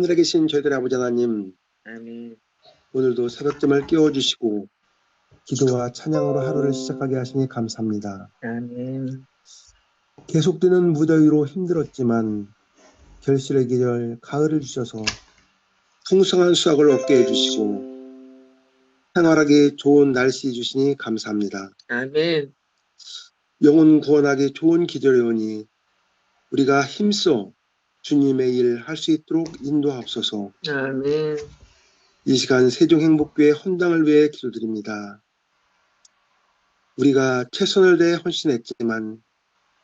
하늘에 계신 저희들의 아버지 하나님, 아멘. 오늘도 새벽잠을 깨워주시고 기도와 찬양으로 하루를 시작하게 하시니 감사합니다. 아멘. 계속되는 무더위로 힘들었지만 결실의 계절 가을을 주셔서 풍성한 수확을 얻게 해주시고 생활하기 좋은 날씨 주시니 감사합니다. 아멘. 영혼 구원하기 좋은 기절에 오니 우리가 힘써 주님의 일 할 수 있도록 인도하옵소서. 아멘. 이 시간 세종행복교회 헌당을 위해 기도드립니다. 우리가 최선을 다해 헌신했지만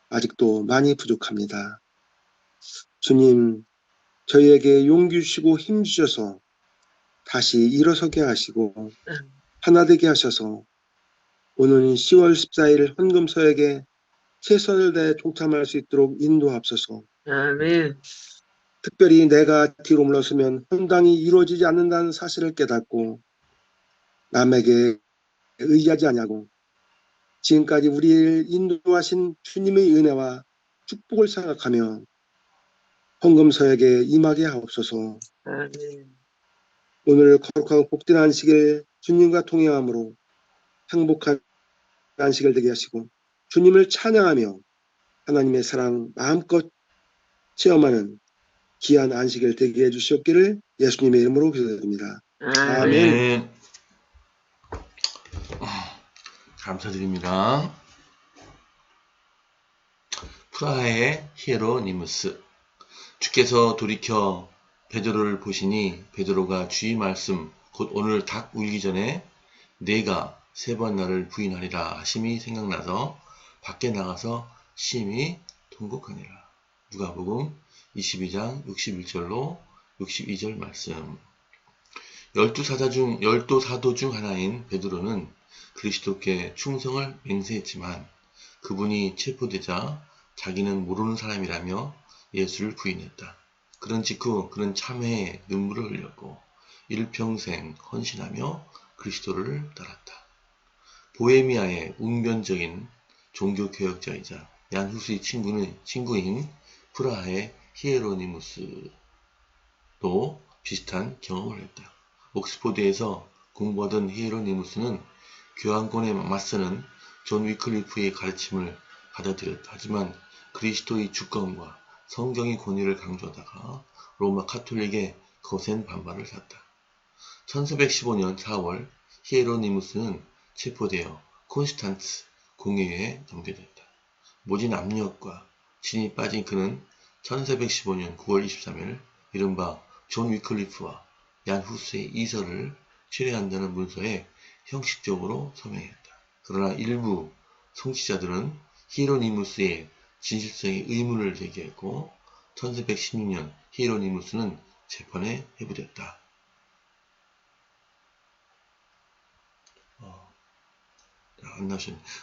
아직도 많이 부족합니다. 주님, 저희에게 용기 주시고 힘 주셔서 다시 일어서게 하시고 하나 되게 하셔서 오는 10월 14일 헌금서에게 최선을 다해 동참할 수 있도록 인도하옵소서. 아멘. 특별히 내가 뒤로 물러서면 헌당이 이루어지지 않는다는 사실을 깨닫고 남에게 의지하지 아니하고 지금까지 우리를 인도하신 주님의 은혜와 축복을 생각하며 헌금서에게 임하게 하옵소서. 아멘. 오늘 거룩하고 복된 안식일 주님과 동행함으로 행복한 안식일 되게 하시고 주님을 찬양하며 하나님의 사랑 마음껏 체험하는 귀한 안식일 되게 해주시옵기를 예수님의 이름으로 기도드립니다. 아멘. 감사드립니다. 프라하의 히에로니무스. 주께서 돌이켜 베드로를 보시니 베드로가 주의 말씀 곧 오늘 닭 울기 전에 내가 3번 나를 부인하리라 하심이 생각나서 밖에 나가서 심히 통곡하니라. 누가복음 22장 61절로 62절 말씀. 12 사도 중 하나인 베드로는 그리스도께 충성을 맹세했지만 그분이 체포되자 자기는 모르는 사람이라며 예수를 부인했다. 그런 직후 그는 참회에 눈물을 흘렸고 일평생 헌신하며 그리스도를 따랐다. 보헤미아의 웅변적인 종교개혁자이자 얀후스의 친구인 프라하의 히에로니무스도 비슷한 경험을 했다. 옥스포드에서 공부하던 히에로니무스는 교황권에 맞서는 존 위클리프의 가르침을 받아들였다. 하지만 그리스도의 주권과 성경의 권위를 강조하다가 로마 카톨릭의 거센 반발을 샀다. 1415년 4월 히에로니무스는 체포되어 콘스탄츠 공회에 넘겨졌다. 모진 압력과 진이 빠진 그는 1415년 9월 23일 이른바 존 위클리프와 얀 후스의 이설을 실행한다는 문서에 형식적으로 서명했다. 그러나 일부 성취자들은 히에로니무스의 진실성에 의문을 제기했고 1416년 히에로니무스는 재판에 회부됐다.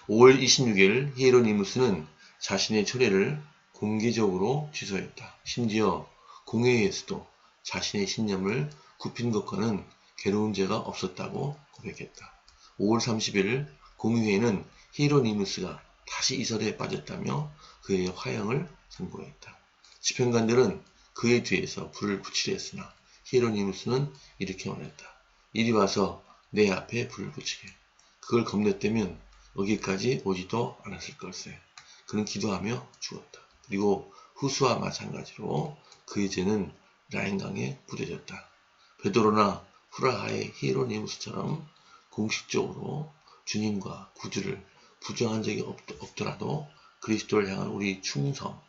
5월 26일 히에로니무스는 자신의 철회를 공개적으로 취소했다. 심지어 공회에서도 자신의 신념을 굽힌 것과는 괴로운 죄가 없었다고 고백했다. 5월 30일 공의회는 히에로니무스가 다시 이설에 빠졌다며 그의 화형을 선고했다. 집행관들은 그의 뒤에서 불을 붙이려 했으나 히에로니무스는 이렇게 말했다. 이리 와서 내 앞에 불을 붙이게. 그걸 겁냈다면 여기까지 오지도 않았을 걸세. 그는 기도하며 죽었다. 그리고 후스와 마찬가지로 그의 죄는 라인강에 부대졌다. 베드로나 프라하의 히에로니무스처럼 공식적으로 주님과 구주를 부정한 적이 없더라도 그리스도를 향한 우리 충성,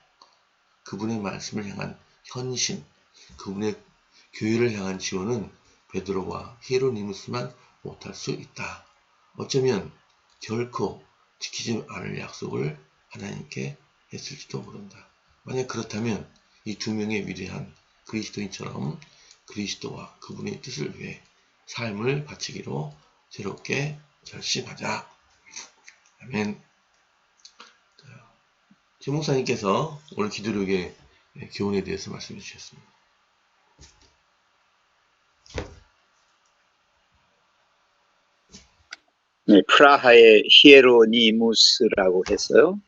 그분의 말씀을 향한 헌신, 그분의 교회를 향한 지원은 베드로와 히에로니무스만 못할 수 있다. 어쩌면 결코 지키지 않을 약속을 하나님께 했을지도 모른다. 만약 그렇다면 이 두 명의 위대한 그리스도인처럼 그리스도와 그분의 뜻을 위해 삶을 바치기로 새롭게 결심하자. 아멘. 김 목사님께서 오늘 기도력의 교훈에 대해서 말씀해 주셨습니다. 네, 프라하의 히에로니무스라고 해서요.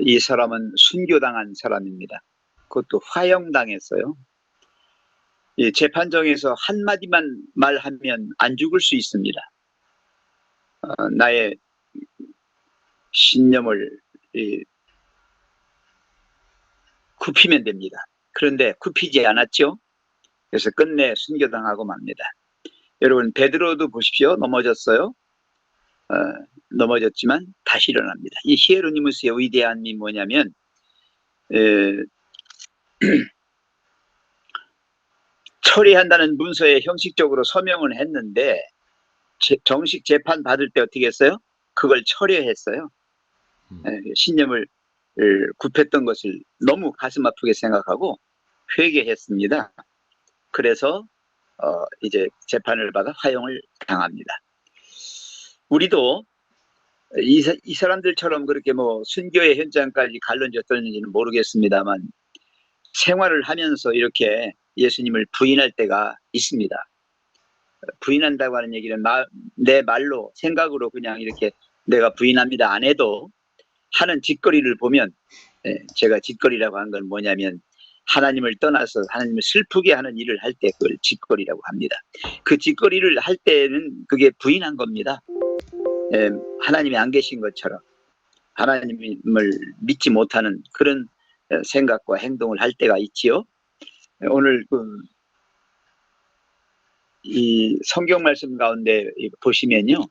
이 사람은 순교당한 사람입니다. 그것도 화형당했어요. 이 재판정에서 한마디만 말하면 안 죽을 수 있습니다. 나의 신념을 굽히면 됩니다. 그런데 굽히지 않았죠. 그래서 끝내 순교당하고 맙니다. 여러분, 베드로도 보십시오. 넘어졌어요. 넘어졌지만 다시 일어납니다. 이 히에로니무스의 위대함이 뭐냐면 처리한다는 문서에 형식적으로 서명을 했는데 정식 재판 받을 때 어떻게 했어요? 그걸 처리했어요. 신념을 굽혔던 것을 너무 가슴 아프게 생각하고 회개했습니다. 그래서 이제 재판을 받아 화형을 당합니다. 우리도 이 사람들처럼 그렇게 뭐 순교의 현장까지 갈른지 어떤지는 모르겠습니다만 생활을 하면서 이렇게 예수님을 부인할 때가 있습니다. 부인한다고 하는 얘기는 내 말로 생각으로 그냥 이렇게 내가 부인합니다 안 해도 하는 짓거리를 보면, 제가 짓거리라고 한 건 뭐냐면 하나님을 떠나서 하나님을 슬프게 하는 일을 할 때 그걸 짓거리라고 합니다. 그 짓거리를 할 때는 그게 부인한 겁니다. 하나님이 안 계신 것처럼 하나님을 믿지 못하는 그런 생각과 행동을 할 때가 있지요. 오늘 이 성경 말씀 가운데 보시면요,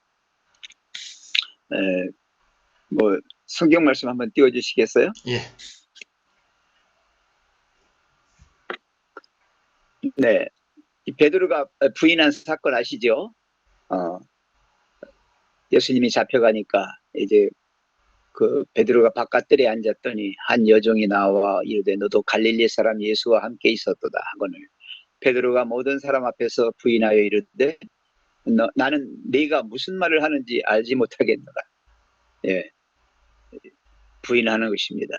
뭐 성경 말씀 한번 띄워주시겠어요? 예. 네, 이 베드로가 부인한 사건 아시죠? 예수님이 잡혀가니까 이제 그 베드로가 바깥들에 앉았더니 한 여종이 나와 이르되 너도 갈릴리 사람 예수와 함께 있었도다 하거늘 베드로가 모든 사람 앞에서 부인하여 이르되 나는 네가 무슨 말을 하는지 알지 못하겠노라. 예, 부인하는 것입니다.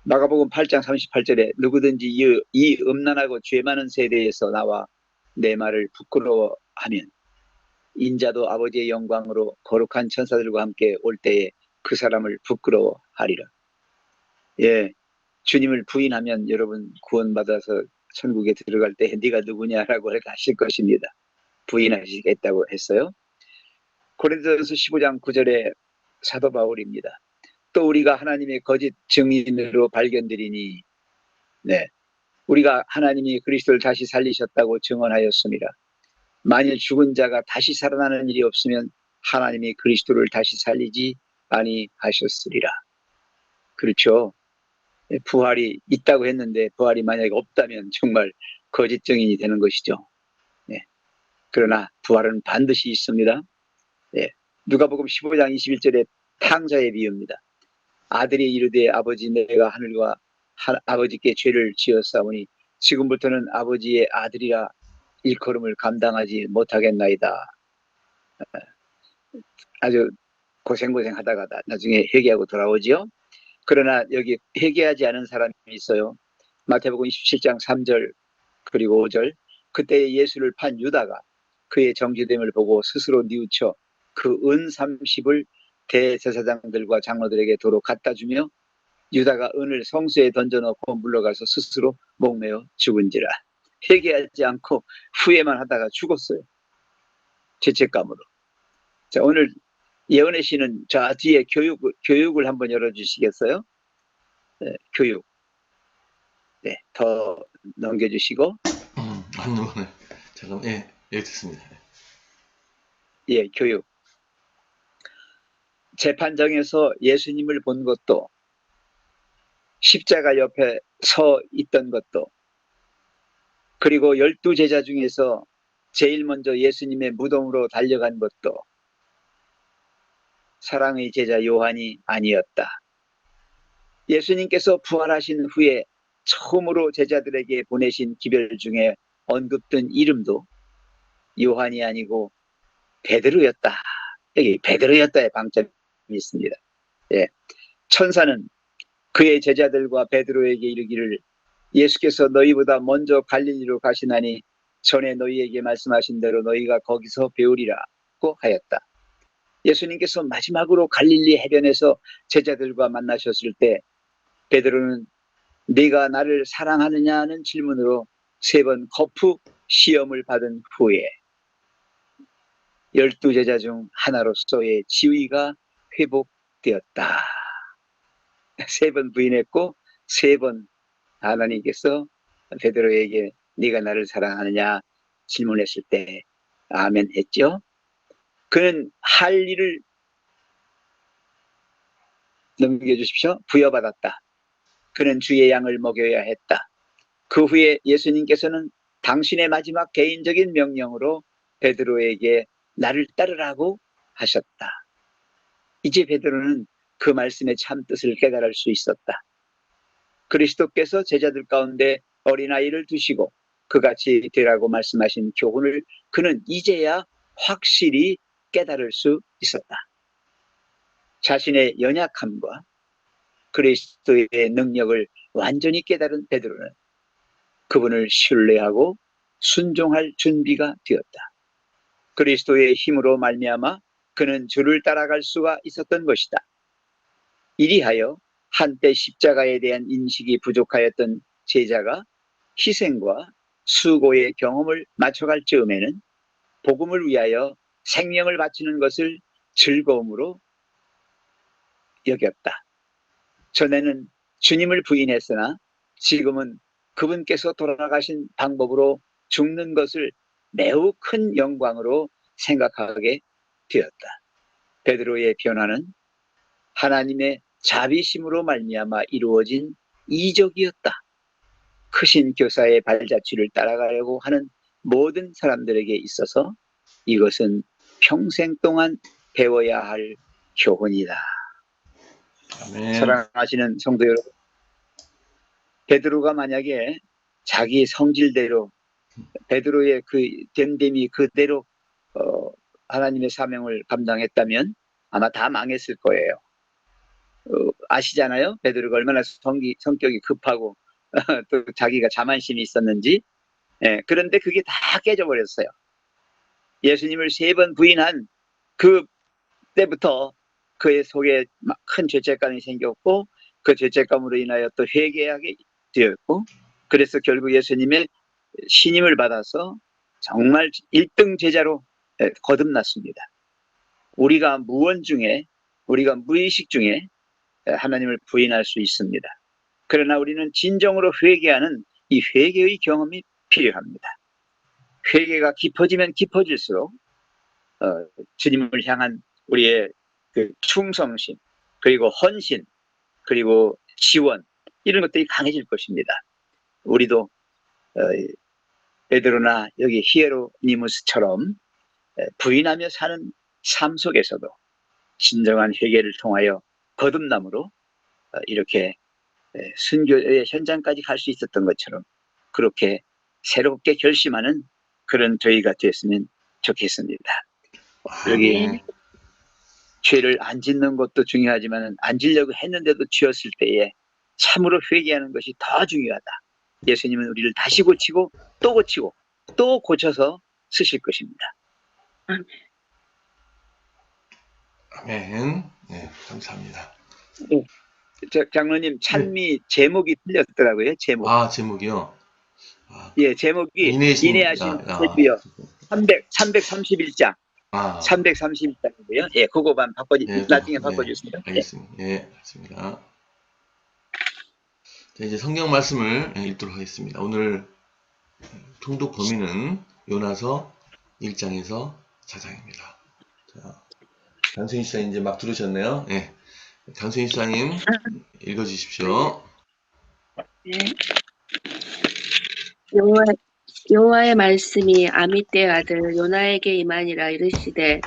마가복음 8장 38절에 누구든지 이 음란하고 죄 많은 세대에서 나와 내 말을 부끄러워하면 인자도 아버지의 영광으로 거룩한 천사들과 함께 올 때에 그 사람을 부끄러워하리라. 예, 주님을 부인하면 여러분 구원받아서 천국에 들어갈 때 네가 누구냐라고 하실 것입니다. 부인하시겠다고 했어요. 고린도전서 15장 9절에 사도 바울입니다. 또 우리가 하나님의 거짓 증인으로 발견되리니, 네, 우리가 하나님이 그리스도를 다시 살리셨다고 증언하였습니다. 만일 죽은 자가 다시 살아나는 일이 없으면 하나님이 그리스도를 다시 살리지 아니하셨으리라. 그렇죠. 부활이 있다고 했는데 부활이 만약에 없다면 정말 거짓 증인이 되는 것이죠. 네. 그러나 부활은 반드시 있습니다. 네. 누가복음 15장 21절에 탕자의 비유입니다. 아들이 이르되 아버지 내가 하늘과 아버지께 죄를 지었사오니 지금부터는 아버지의 아들이라 일컬음을 감당하지 못하겠나이다. 아주 고생하다가 나중에 회개하고 돌아오지요. 그러나 여기 회개하지 않은 사람이 있어요. 마태복음 27장 3절 그리고 5절 그때 예수를 판 유다가 그의 정죄됨을 보고 스스로 뉘우쳐 그 은 30을 대제사장들과 장로들에게 도로 갖다 주며 유다가 은을 성수에 던져놓고 물러가서 스스로 목매어 죽은지라. 회개하지 않고 후회만 하다가 죽었어요. 죄책감으로. 자, 오늘 예언의 씨는 저 뒤에 교육을 한번 열어주시겠어요? 네, 교육. 네, 더 넘겨주시고. 한눈에 잠깐만. 예, 듣습니다. 예, 교육. 재판정에서 예수님을 본 것도 십자가 옆에 서 있던 것도 그리고 12제자 중에서 제일 먼저 예수님의 무덤으로 달려간 것도 사랑의 제자 요한이 아니었다. 예수님께서 부활하신 후에 처음으로 제자들에게 보내신 기별 중에 언급된 이름도 요한이 아니고 베드로였다. 여기 베드로였다의 방점이 있습니다. 예. 천사는 그의 제자들과 베드로에게 이르기를 예수께서 너희보다 먼저 갈릴리로 가시나니 전에 너희에게 말씀하신 대로 너희가 거기서 배우리라고 하였다. 예수님께서 마지막으로 갈릴리 해변에서 제자들과 만나셨을 때 베드로는 네가 나를 사랑하느냐는 질문으로 3번 거푸 시험을 받은 후에 12제자 중 하나로서의 지위가 회복되었다. 3번 부인했고 3번 하나님께서 베드로에게 네가 나를 사랑하느냐 질문했을 때 아멘 했죠. 그는 할 일을 넘겨주십시오. 부여받았다. 그는 주의 양을 먹여야 했다. 그 후에 예수님께서는 당신의 마지막 개인적인 명령으로 베드로에게 나를 따르라고 하셨다. 이제 베드로는 그 말씀의 참뜻을 깨달을 수 있었다. 그리스도께서 제자들 가운데 어린아이를 두시고 그같이 되라고 말씀하신 교훈을 그는 이제야 확실히 깨달을 수 있었다. 자신의 연약함과 그리스도의 능력을 완전히 깨달은 베드로는 그분을 신뢰하고 순종할 준비가 되었다. 그리스도의 힘으로 말미암아 그는 주를 따라갈 수가 있었던 것이다. 이리하여 한때 십자가에 대한 인식이 부족하였던 제자가 희생과 수고의 경험을 맞춰갈 즈음에는 복음을 위하여 생명을 바치는 것을 즐거움으로 여겼다. 전에는 주님을 부인했으나 지금은 그분께서 돌아가신 방법으로 죽는 것을 매우 큰 영광으로 생각하게 되었다. 베드로의 변화는 하나님의 자비심으로 말미암아 이루어진 이적이었다. 크신 교사의 발자취를 따라가려고 하는 모든 사람들에게 있어서 이것은 평생 동안 배워야 할 교훈이다. 아멘. 사랑하시는 성도 여러분, 베드로가 만약에 자기 성질대로 베드로의 그 됨됨이 그대로 하나님의 사명을 감당했다면 아마 다 망했을 거예요. 아시잖아요? 베드로가 얼마나 성격이 급하고 또 자기가 자만심이 있었는지. 그런데 그게 다 깨져버렸어요. 예수님을 3번 부인한 그 때부터 그의 속에 큰 죄책감이 생겼고 그 죄책감으로 인하여 또 회개하게 되었고 그래서 결국 예수님의 신임을 받아서 정말 1등 제자로 거듭났습니다. 우리가 무언 중에 우리가 무의식 중에 하나님을 부인할 수 있습니다. 그러나 우리는 진정으로 회개하는 이 회개의 경험이 필요합니다. 회개가 깊어지면 깊어질수록 주님을 향한 우리의 그 충성심 그리고 헌신 그리고 지원 이런 것들이 강해질 것입니다. 우리도 베드로나 여기 히에로니무스처럼 부인하며 사는 삶 속에서도 진정한 회개를 통하여 거듭남으로 이렇게 순교의 현장까지 갈 수 있었던 것처럼 그렇게 새롭게 결심하는 그런 저희가 됐으면 좋겠습니다. 여기 죄를 안 짓는 것도 중요하지만 안 지려고 했는데도 지었을 때에 참으로 회개하는 것이 더 중요하다. 예수님은 우리를 다시 고치고 또 고쳐서 쓰실 것입니다. 아멘. 네, 감사합니다. 장로님 찬미 제목이 틀렸더라고요. 제목. 아, 제목이요? 예, 제목이 인내하신 설비요. 331장. 331장인데요. 예, 그거만 나중에 바꿔주세요. 알겠습니다. 예, 알겠습니다. 자, 이제 성경 말씀을 읽도록 하겠습니다. 오늘 통독 범위는 요나서 1장에서 4장입니다. 자, 강수인 시사님 이제 막 들으셨네요. 예. 강수인 시사님 읽어주십시오. 여호와의 말씀이 아미떼의 아들 요나에게 임하니라 이르시되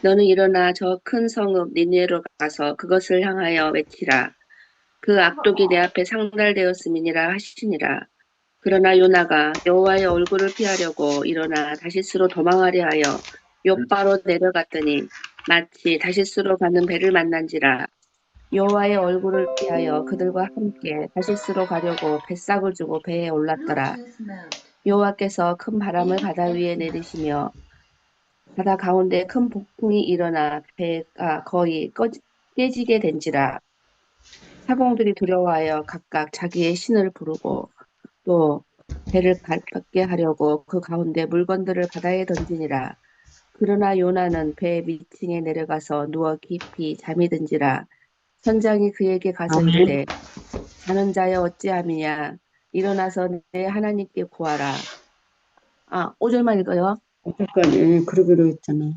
너는 일어나 저 큰 성읍 니느웨로 가서 그것을 향하여 외치라. 그 악독이 내 앞에 상달되었음이니라 하시니라. 그러나 요나가 여호와의 얼굴을 피하려고 일어나 다시스로 도망하려 하여 욥바로 내려갔더니 마치 다시스로 가는 배를 만난지라. 여호와의 얼굴을 피하여 그들과 함께 다시스로 가려고 뱃삭을 주고 배에 올랐더라. 여호와께서 큰 바람을 바다 위에 내리시며 바다 가운데 큰 폭풍이 일어나 배가 거의 깨지게 된지라. 사공들이 두려워하여 각각 자기의 신을 부르고 또 배를 가볍게 하려고 그 가운데 물건들을 바다에 던지니라. 그러나 요나는 배 밑층에 내려가서 누워 깊이 잠이 든지라. 선장이 그에게 가서 아멘. 이르되 자는 자여 어찌함이냐 일어나서 내 하나님께 구하라. 5절만 읽어요. 어제까지 그러기로 했잖아.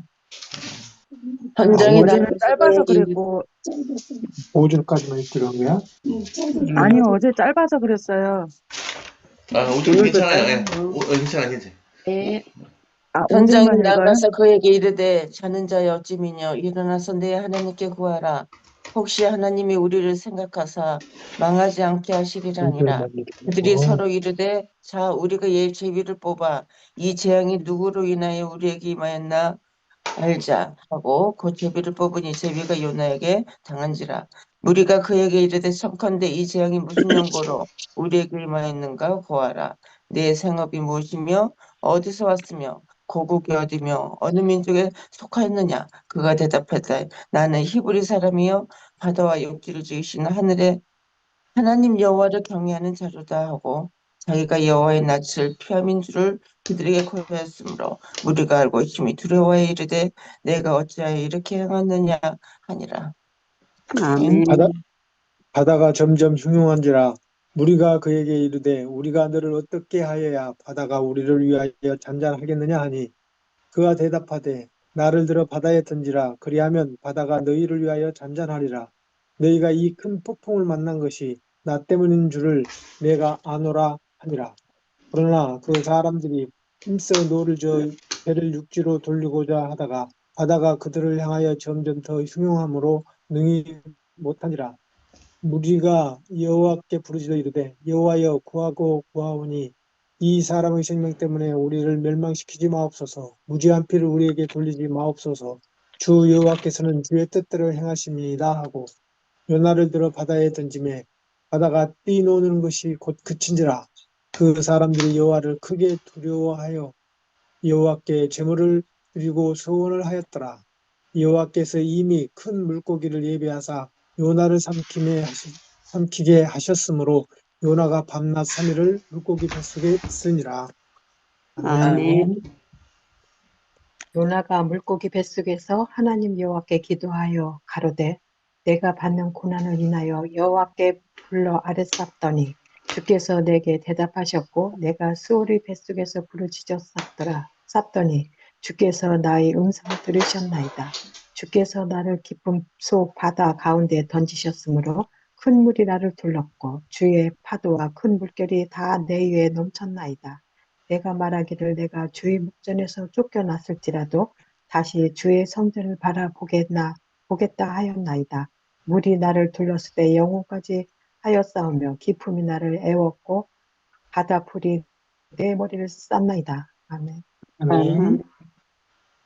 선장이 어제는 나를 짧아서 그에게 그랬고, 5절까지만 읽기로 한 거야? 아니요, 어제 짧아서 그랬어요. 오늘 오늘도 괜찮아요. 예. 짧아요. 괜찮아. 네, 선장이 5절만 읽어요? 나가서 그에게 이르되 자는 자여 어찌미뇨 일어나서 내 하나님께 구하라. 혹시 하나님이 우리를 생각하사 망하지 않게 하시리라 아니라. 그들이 서로 이르되 자 우리가 제비를 뽑아 이 재앙이 누구로 인하여 우리에게 임하였나 알자 하고 그 제비를 뽑으니 제비가 요나에게 당한지라. 우리가 그에게 이르되 청컨대 이 재앙이 무슨 연고로 우리에게 임하였는가 구하라. 내 생업이 무엇이며 어디서 왔으며 고국이 어디며 어느 민족에 속하였느냐. 그가 대답하되 나는 히브리 사람이요 바다와 육지를 지으신 하늘의 하나님 여호와를 경외하는 자로다 하고 자기가 여호와의 낯을 피함인 줄을 그들에게 고하였으므로 우리가 알고 힘이 두려워해 이르되 내가 어찌하여 이렇게 행하느냐 하니라. 아멘. 바다가 점점 흉흉한지라 무리가 그에게 이르되 우리가 너를 어떻게 하여야 바다가 우리를 위하여 잔잔하겠느냐 하니 그가 대답하되 나를 들어 바다에 던지라. 그리하면 바다가 너희를 위하여 잔잔하리라. 너희가 이 큰 폭풍을 만난 것이 나 때문인 줄을 내가 아노라 하니라. 그러나 그 사람들이 힘써 노를 저어 배를 육지로 돌리고자 하다가 바다가 그들을 향하여 점점 더 흉흉함으로 능히 못하니라. 무리가 여호와께 부르짖어 이르되 여호와여 구하고 구하오니 이 사람의 생명 때문에 우리를 멸망시키지 마옵소서. 무지한 피를 우리에게 돌리지 마옵소서. 주 여호와께서는 주의 뜻대로 행하십니다 하고 요나를 들어 바다에 던지매 바다가 뛰노는 것이 곧 그친지라. 그 사람들이 여호와를 크게 두려워하여 여호와께 제물을 드리고 소원을 하였더라. 여호와께서 이미 큰 물고기를 예비하사 요나를 삼키게 하셨으므로 요나가 밤낮 3일을 물고기 뱃속에 있으니라. 아멘. 요나가 물고기 뱃속에서 하나님 여호와께 기도하여 가로되 내가 받는 고난을 인하여 여호와께 불러 아뢰쌌더니 주께서 내게 대답하셨고 내가 수오리 뱃속에서 부르짖어 쌌더니 주께서 나의 음성을 들으셨나이다. 주께서 나를 깊은 속 바다 가운데 던지셨으므로 큰 물이 나를 둘렀고 주의 파도와 큰 물결이 다 내 위에 넘쳤나이다. 내가 말하기를 내가 주의 목전에서 쫓겨났을지라도 다시 주의 성전을 보겠다 하였나이다. 물이 나를 둘렀을 때 영혼까지 하였사오며 기품이 나를 애웠고 바다풀이 내 머리를 쌌나이다. 아멘. 아멘.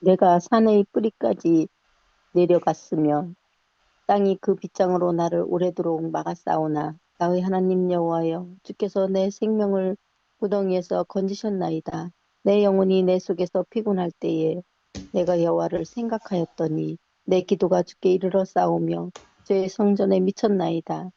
내가 산의 뿌리까지 내려갔으며 땅이 그 빗장으로 나를 오래도록 막았사오나 나의 하나님 여호와여 주께서 내 생명을 구덩이에서 건지셨나이다. 내 영혼이 내 속에서 피곤할 때에 내가 여호와를 생각하였더니 내 기도가 주께 이르러 싸우며 주의 성전에 미쳤나이다.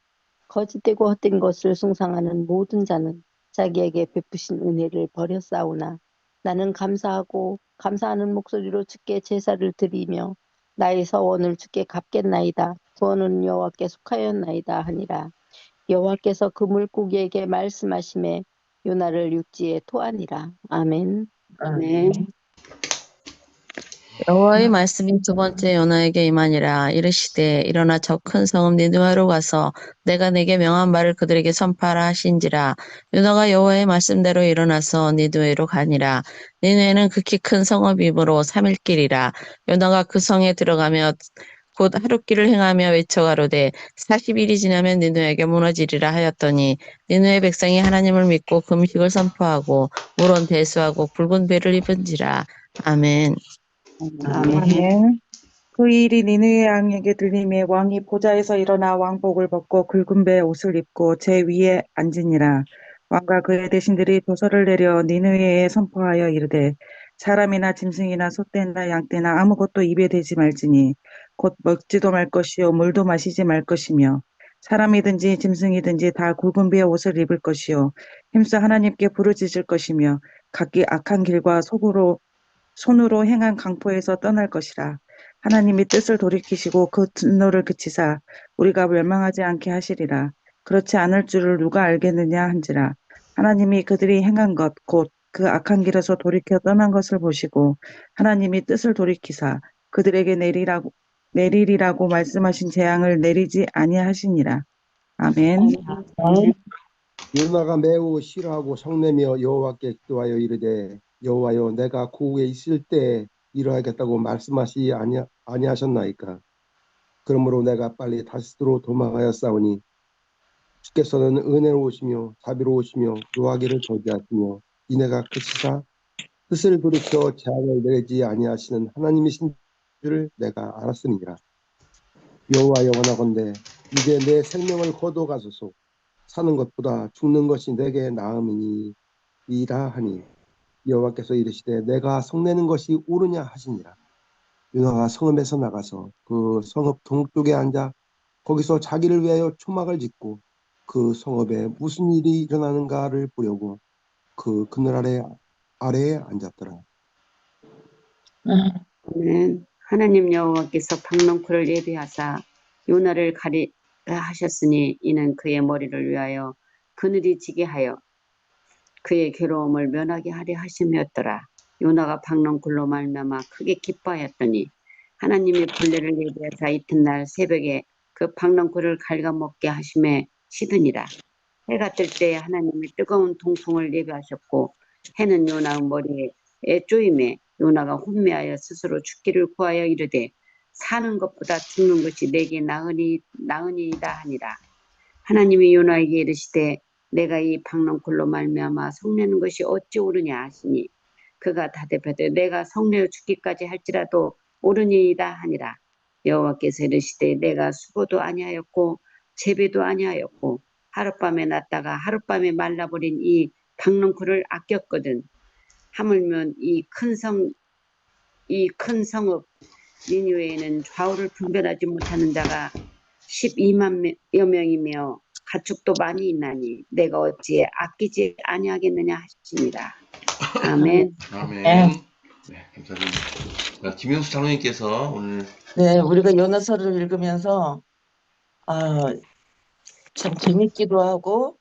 거짓되고 헛된 것을 숭상하는 모든 자는 자기에게 베푸신 은혜를 버렸사오나 나는 감사하는 목소리로 주께 제사를 드리며 나의 서원을 주께 갚겠나이다. 구원은 여호와께 속하였나이다 하니라. 여호와께서 그 물고기에게 말씀하시매 요나를 육지에 토하니라. 아멘. 네. 여호와의 말씀이 두 번째 요나에게 임하니라. 이르시되 일어나 저 큰 성읍 니느웨로 가서 내가 내게 명한 바를 그들에게 선포하라 하신지라. 요나가 여호와의 말씀대로 일어나서 니느웨로 가니라. 니느웨는 극히 큰 성읍이므로 3일 길이라. 요나가 그 성에 들어가며 곧 하룻길을 행하며 외쳐 가로되 40일이 지나면 니느웨가 무너지리라 하였더니 니느웨 백성이 하나님을 믿고 금식을 선포하고 물은 대수하고 붉은 배를 입은지라. 아멘. 아멘. 그 일이 니느웨 왕에게 들림에 왕이 보좌에서 일어나 왕복을 벗고 굵은 배 옷을 입고 제 위에 앉으니라. 왕과 그의 대신들이 도서를 내려 니느웨에 선포하여 이르되 사람이나 짐승이나 소떼나 양떼나 아무것도 입에 대지 말지니 곧 먹지도 말 것이요 물도 마시지 말 것이며 사람이든지 짐승이든지 다 굵은 배의 옷을 입을 것이요 힘써 하나님께 부르짖을 것이며 각기 악한 길과 손으로 행한 강포에서 떠날 것이라. 하나님이 뜻을 돌이키시고 그 분노를 그치사 우리가 멸망하지 않게 하시리라. 그렇지 않을 줄을 누가 알겠느냐 한지라. 하나님이 그들이 행한 것 곧 그 악한 길에서 돌이켜 떠난 것을 보시고 하나님이 뜻을 돌이키사 그들에게 내리리라고 말씀하신 재앙을 내리지 아니하시니라. 아멘. 아멘. 요나가 매우 싫어하고 성내며 여호와께 기도하여 이르되 여호와여 내가 고국에 있을 때 이러하겠다고 말씀하시 아니하셨나이까. 그러므로 내가 빨리 다시스로 도망하여 싸우니 주께서는 은혜로우시며 자비로우시며 노하기를 저지하시며 이내가 그치사 뜻을 돌이켜 재앙을 내리지 아니하시는 하나님이신 줄을 내가 알았으니라. 여호와여 원하건대 이제 내 생명을 거둬가소서. 사는 것보다 죽는 것이 내게 나음이니이다 하니 여호와께서 이르시되 내가 성내는 것이 옳으냐 하시니라. 요나가 성읍에서 나가서 그 성읍 동쪽에 앉아 거기서 자기를 위하여 초막을 짓고 그 성읍에 무슨 일이 일어나는가를 보려고 그 그늘 아래에 앉았더라. 아멘. 하나님 여호와께서 박넝쿨을 예비하사 요나를 가리라 하셨으니 이는 그의 머리를 위하여 그늘이 지게 하여 그의 괴로움을 면하게 하려 하심이었더라. 요나가 박넝쿨로 말미암아 크게 기뻐하였더니 하나님이 벌레를 예비하사 이튿날 새벽에 그 박넝쿨을 갉아먹게 하심에 시드니라. 해가 뜰 때 하나님이 뜨거운 동풍을 예비하셨고 해는 요나의 머리에 쪼임에 요나가 혼미하여 스스로 죽기를 구하여 이르되 사는 것보다 죽는 것이 내게 나으니이다 하니라. 하나님이 요나에게 이르시되 내가 이 박넝쿨로 말미암아 성내는 것이 어찌 옳으냐 하시니 그가 대답하되 내가 성내어 죽기까지 할지라도 옳으니이다 하니라. 여호와께서 이르시되 내가 수고도 아니하였고 재배도 아니하였고 하룻밤에 났다가 하룻밤에 말라버린 이 박넝쿨을 아꼈거든. 하물며 이 큰 성읍 니느웨에는 좌우를 분별하지 못하는 자가 12만여 명이며 가축도 많이 있나니 내가 어찌 아끼지 아니하겠느냐 하시니라. 아멘. 아멘. 네. 네, 감사드립니다. 자, 김윤수 장로님께서 오늘 네, 우리가 요나서를 읽으면서 참 재밌기도 하고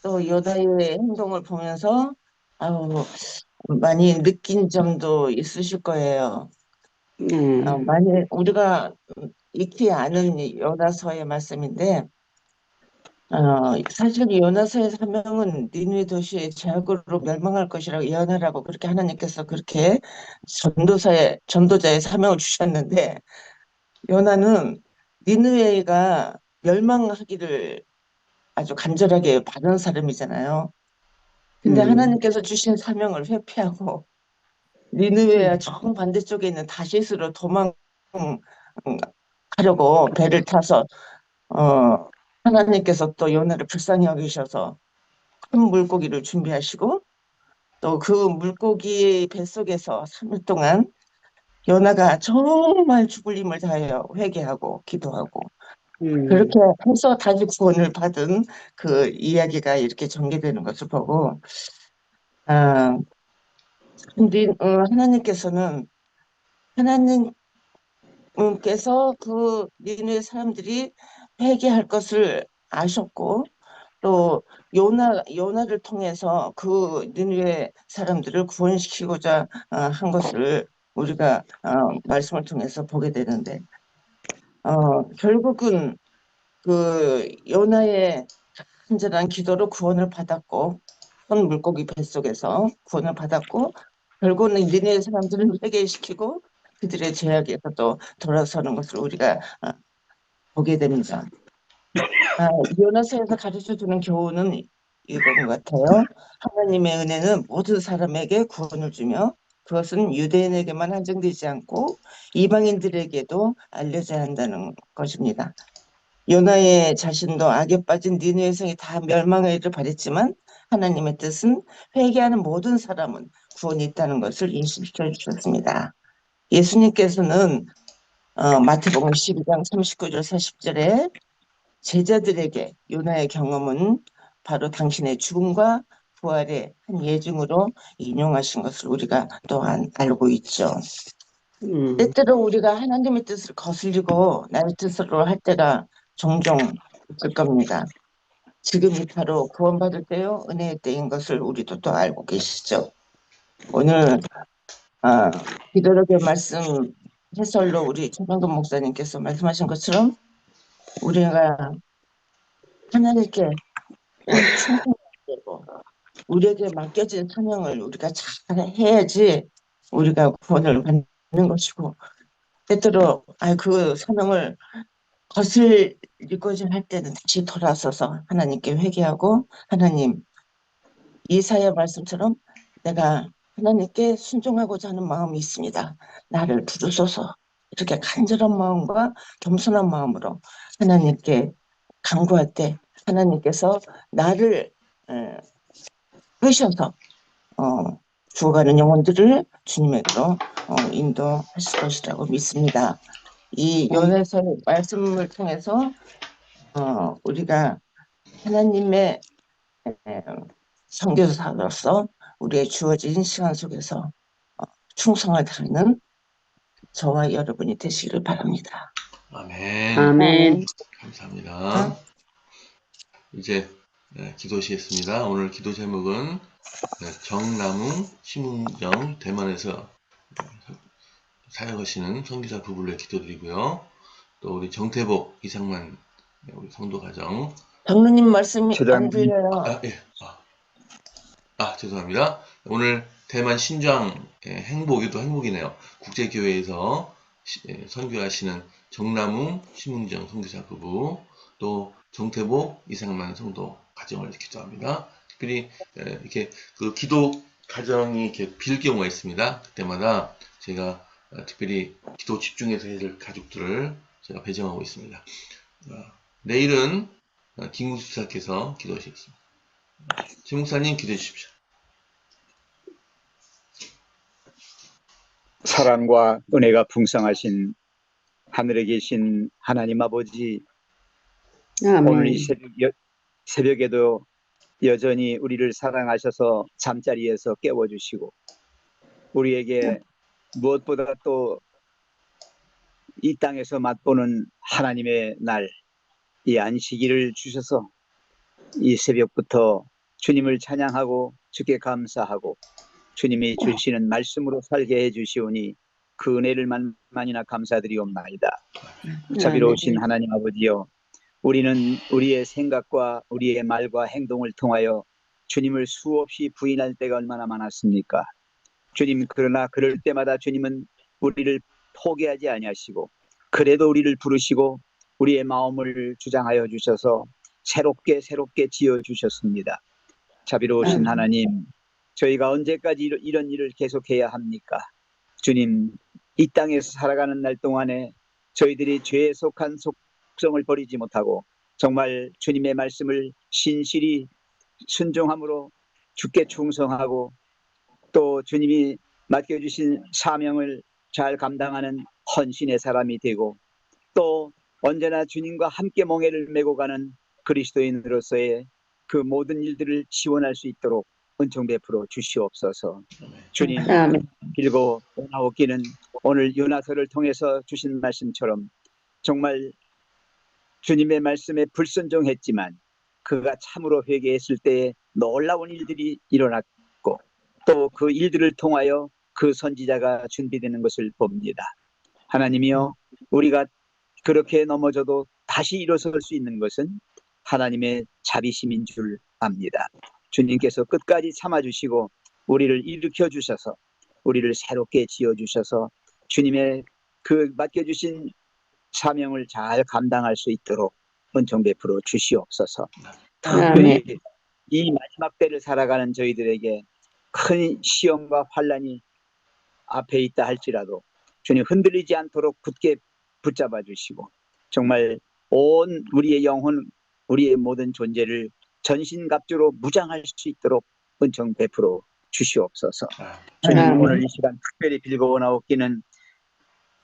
또 요나의 행동을 보면서 많이 느낀 점도 있으실 거예요. 많이 우리가 익히 아는 요나서의 말씀인데 사실 요나서의 사명은 니느웨 도시의 제약으로 멸망할 것이라고 예언하라고 그렇게 하나님께서 그렇게 전도자의 사명을 주셨는데 요나는 니느웨가 멸망하기를 아주 간절하게 바라는 사람이잖아요. 근데 하나님께서 주신 사명을 회피하고 니느웨와 정반대쪽에 있는 다시스로 도망가려고 배를 타서 하나님께서 또 요나를 불쌍히 여기셔서 큰 물고기를 준비하시고 또 그 물고기 뱃속에서 3일 동안 요나가 정말 죽을 힘을 다하여 회개하고 기도하고 그렇게 해서 다시 구원을 받은 그 이야기가 이렇게 전개되는 것을 보고 하나님께서 그 니느웨 사람들이 회개할 것을 아셨고 또 요나를 통해서 그 니느웨 사람들을 구원시키고자 한 것을 우리가 말씀을 통해서 보게 되는데 결국은 그 요나의 간절한 기도로 구원을 받았고 큰 물고기 뱃속에서 구원을 받았고 결국은 니느웨 사람들을 회개시키고 그들의 죄악에서 또 돌아서는 것을 우리가 보게 됩니다. 요나서에서 가르쳐주는 교훈은 이건 것 같아요. 하나님의 은혜는 모든 사람에게 구원을 주며 그것은 유대인에게만 한정되지 않고 이방인들에게도 알려져야 한다는 것입니다. 요나의 자신도 악에 빠진 니느웨 성이 다 멸망하기를 바랬지만 하나님의 뜻은 회개하는 모든 사람은 구원이 있다는 것을 인식시켜 주셨습니다. 예수님께서는 마태복음 12장 39절 40절에 제자들에게 요나의 경험은 바로 당신의 죽음과 부활의 한 예증으로 인용하신 것을 우리가 또한 알고 있죠. 때때로 우리가 하나님의 뜻을 거슬리고 나의 뜻으로 할 때가 종종 있을 겁니다. 지금이 바로 구원받을 때요, 은혜의 때인 것을 우리도 또 알고 계시죠. 오늘 기도록의 말씀 해설로 우리 최병근 목사님께서 말씀하신 것처럼 우리가 하나님께 충성되고 우리에게 맡겨진 사명을 우리가 잘 해야지 우리가 구원을 받는 것이고, 때때로 그 사명을 거슬리고자 할 때는 다시 돌아서서 하나님께 회개하고, 하나님, 이사야 말씀처럼 내가 하나님께 순종하고자 하는 마음이 있습니다. 나를 부르소서. 이렇게 간절한 마음과 겸손한 마음으로 하나님께 간구할 때 하나님께서 나를 끄셔서 죽어가는 영혼들을 주님에게로 인도하실 것이라고 믿습니다. 이 요나서 말씀을 통해서 우리가 하나님의 선교사로서 우리의 주어진 시간 속에서 충성을 다하는 저와 여러분이 되시기를 바랍니다. 아멘. 아멘. 감사합니다. 이제 기도시겠습니다. 오늘 기도 제목은 정남웅, 심은정, 대만에서 사역하시는 선교사 부부를 기도드리고요. 또 우리 정태복, 이상만 우리 성도 가정. 장로님 말씀이 안 들려요. 죄송합니다. 오늘 대만 신장 행복이도 행복이네요. 국제교회에서 선교하시는 정남웅, 심은정 선교사 부부, 또 정태복, 이상만 성도 가정을 기도합니다. 특별히 이렇게 그 기도 가정이 이렇게 빌 경우가 있습니다. 그때마다 제가 특별히 기도 집중해서 해야 될 가족들을 제가 배정하고 있습니다. 내일은 김국수 수사께서 기도하시겠습니다. 최 목사님 기도해 주십시오. 사랑과 은혜가 풍성하신 하늘에 계신 하나님 아버지, 오늘 이 새벽에도 여전히 우리를 사랑하셔서 잠자리에서 깨워주시고, 우리에게 무엇보다 또 이 땅에서 맛보는 하나님의 날, 이 안식일을 주셔서 이 새벽부터 주님을 찬양하고 주께 감사하고 주님이 주시는 말씀으로 살게 해주시오니 그 은혜를 만만이나 감사드리옵나이다. 자비로우신 하나님 아버지여, 우리는 우리의 생각과 우리의 말과 행동을 통하여 주님을 수없이 부인할 때가 얼마나 많았습니까? 주님, 그러나 그럴 때마다 주님은 우리를 포기하지 아니하시고 그래도 우리를 부르시고 우리의 마음을 주장하여 주셔서 새롭게 지어주셨습니다. 자비로우신 하나님, 저희가 언제까지 이런 일을 계속해야 합니까? 주님, 이 땅에서 살아가는 날 동안에 저희들이 죄에 속한 속성을 버리지 못하고 정말 주님의 말씀을 신실히 순종함으로 주께 충성하고 또 주님이 맡겨주신 사명을 잘 감당하는 헌신의 사람이 되고 또 언제나 주님과 함께 멍에를 메고 가는 그리스도인으로서의 그 모든 일들을 지원할 수 있도록 은총 베풀어 주시옵소서. 주님, 빌고 나오기는 오늘 요나서를 통해서 주신 말씀처럼 정말 주님의 말씀에 불순종했지만 그가 참으로 회개했을 때에 놀라운 일들이 일어났고 또 그 일들을 통하여 그 선지자가 준비되는 것을 봅니다. 하나님이여, 우리가 그렇게 넘어져도 다시 일어설 수 있는 것은 하나님의 자비심인 줄 압니다. 주님께서 끝까지 참아주시고 우리를 일으켜 주셔서 우리를 새롭게 지어주셔서 주님의 그 맡겨주신 사명을 잘 감당할 수 있도록 은총 베풀어 주시옵소서. 특별히 이 마지막 때를 살아가는 저희들에게 큰 시험과 환난이 앞에 있다 할지라도 주님 흔들리지 않도록 굳게 붙잡아 주시고 정말 온 우리의 영혼, 우리의 모든 존재를 전신갑주로 무장할 수 있도록 은총 베풀어 주시옵소서. 주님, 오늘 이 시간 특별히 빌고 나오기는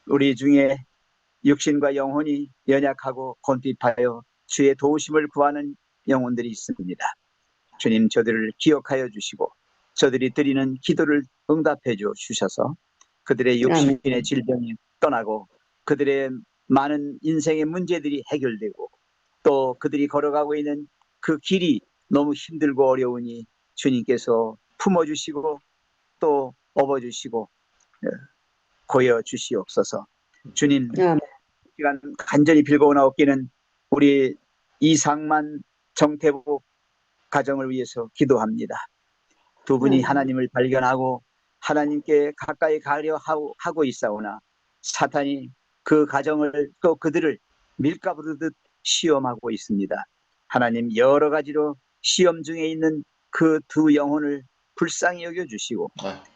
우리 중에 육신과 영혼이 연약하고 곤핍하여 주의 도우심을 구하는 영혼들이 있습니다. 주님, 저들을 기억하여 주시고 저들이 드리는 기도를 응답해 주셔서 그들의 육신의 질병이 떠나고 그들의 많은 인생의 문제들이 해결되고 또 그들이 걸어가고 있는 그 길이 너무 힘들고 어려우니 주님께서 품어주시고 또 업어주시고 고여 주시옵소서. 주님, 시간 간절히 빌고나옵기는 우리 이상만 정태복 가정을 위해서 기도합니다. 두 분이 하나님을 발견하고 하나님께 가까이 가려 하고 있사오나 사탄이 그 가정을 또 그들을 밀가부르듯 시험하고 있습니다. 하나님, 여러 가지로 시험 중에 있는 그 두 영혼을 불쌍히 여겨주시고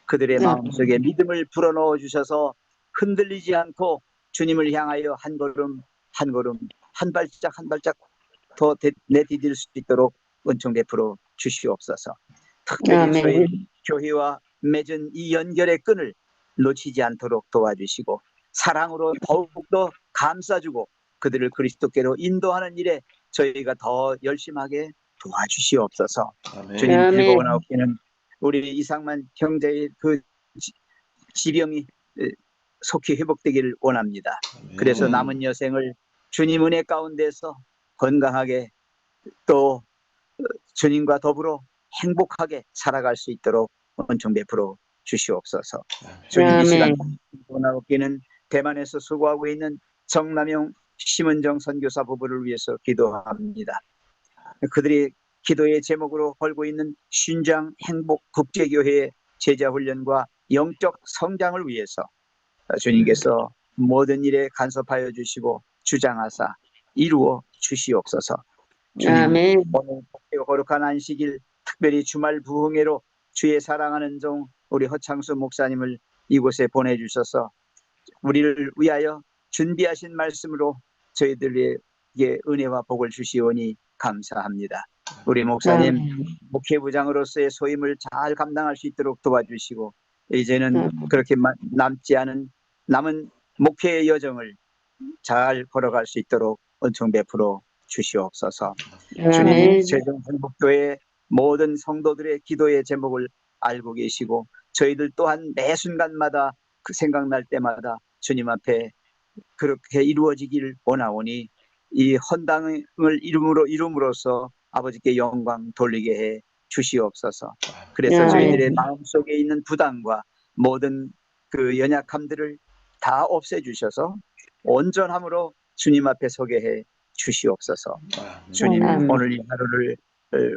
그들의 마음속에 믿음을 불어넣어 주셔서 흔들리지 않고 주님을 향하여 한 걸음 한 걸음 한 발짝 한 발짝 더 내디딜 수 있도록 은총 베풀어 주시옵소서. 특별히 저희 교회와 맺은 이 연결의 끈을 놓치지 않도록 도와주시고 사랑으로 더욱더 감싸주고 그들을 그리스도께로 인도하는 일에 저희가 더 열심하게 도와주시옵소서. 주님, 빌고나옵기는 우리 이상만 형제의 그 지병이 속히 회복되기를 원합니다. 그래서 남은 여생을 주님 은혜 가운데서 건강하게 또 주님과 더불어 행복하게 살아갈 수 있도록 은총 베풀어 주시옵소서. 주님, 이 시간 빌고나옵기는 대만에서 수고하고 있는 정남용 심은정 선교사 부부를 위해서 기도합니다. 그들이 기도의 제목으로 걸고 있는 신장 행복 국제교회의 제자훈련과 영적 성장을 위해서 주님께서 모든 일에 간섭하여 주시고 주장하사 이루어 주시옵소서. 주님, 오늘 거룩한 안식일 특별히 주말 부흥회로 주의 사랑하는 종 우리 허창수 목사님을 이곳에 보내주셔서 우리를 위하여 준비하신 말씀으로 저희들에게 은혜와 복을 주시오니 감사합니다. 우리 목사님 목회부장으로서의 소임을 잘 감당할 수 있도록 도와주시고 이제는 그렇게 남지 않은 남은 목회의 여정을 잘 걸어갈 수 있도록 은총 베풀어 주시옵소서. 주님, 세종행복교회 모든 성도들의 기도의 제목을 알고 계시고 저희들 또한 매 순간마다 그 생각날 때마다 주님 앞에 그렇게 이루어지길 원하오니 이 헌당을 이름으로써 아버지께 영광 돌리게 해 주시옵소서. 그래서 저희들의 마음속에 있는 부담과 모든 그 연약함들을 다 없애주셔서 온전함으로 주님 앞에 서게 해 주시옵소서. 주님, 오늘 이 하루를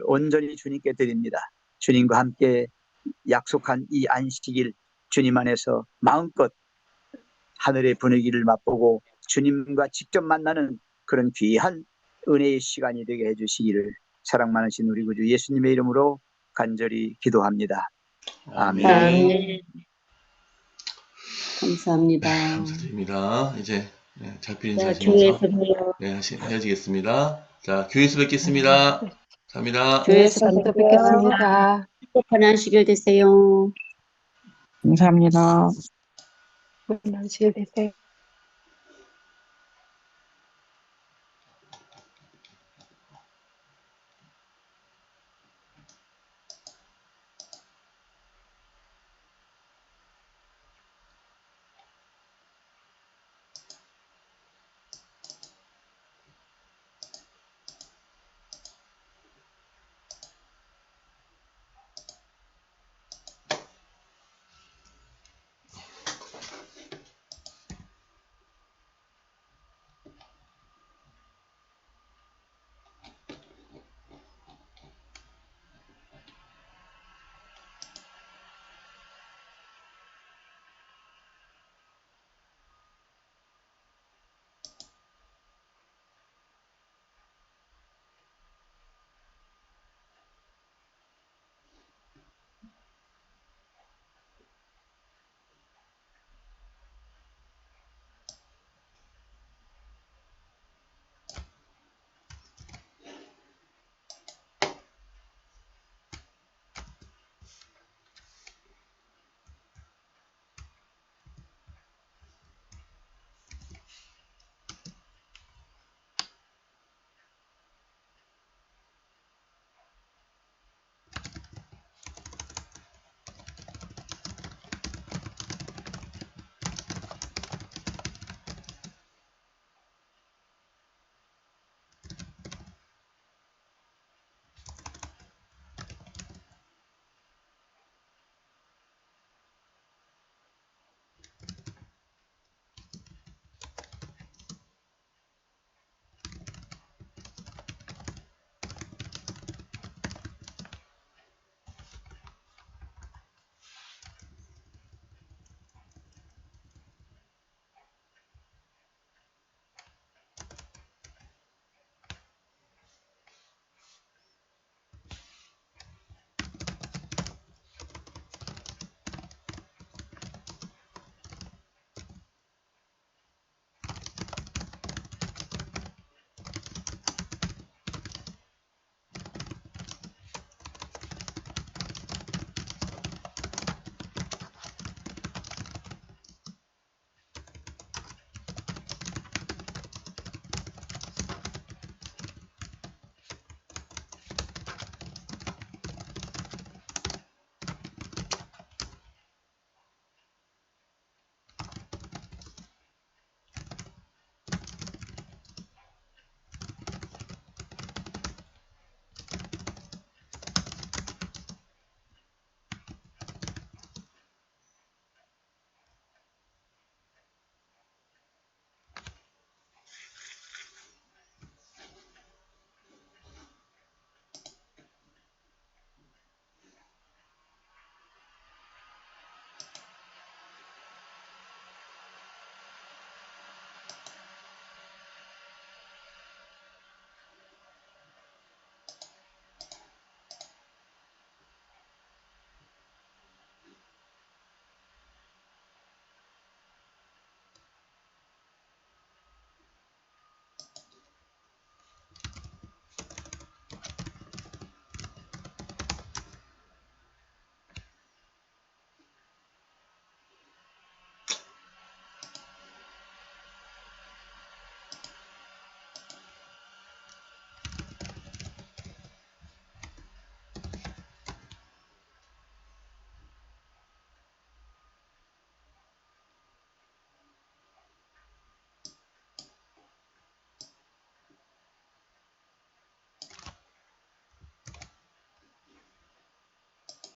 온전히 주님께 드립니다. 주님과 함께 약속한 이 안식일 주님 안에서 마음껏 하늘의 분위기를 맛보고 주님과 직접 만나는 그런 귀한 은혜의 시간이 되게 해주시기를 사랑 많으신 우리 구주 예수님의 이름으로 간절히 기도합니다. 아멘. 감사합니다. 감사드립니다. 이제 잘 필인 자시면서 헤어지겠습니다. 자, 교회에서 뵙겠습니다. 감사합니다. 교회에서 또 뵙겠습니다. 행복한 안식일 되세요. 감사합니다. 좋은 안식일 되세요.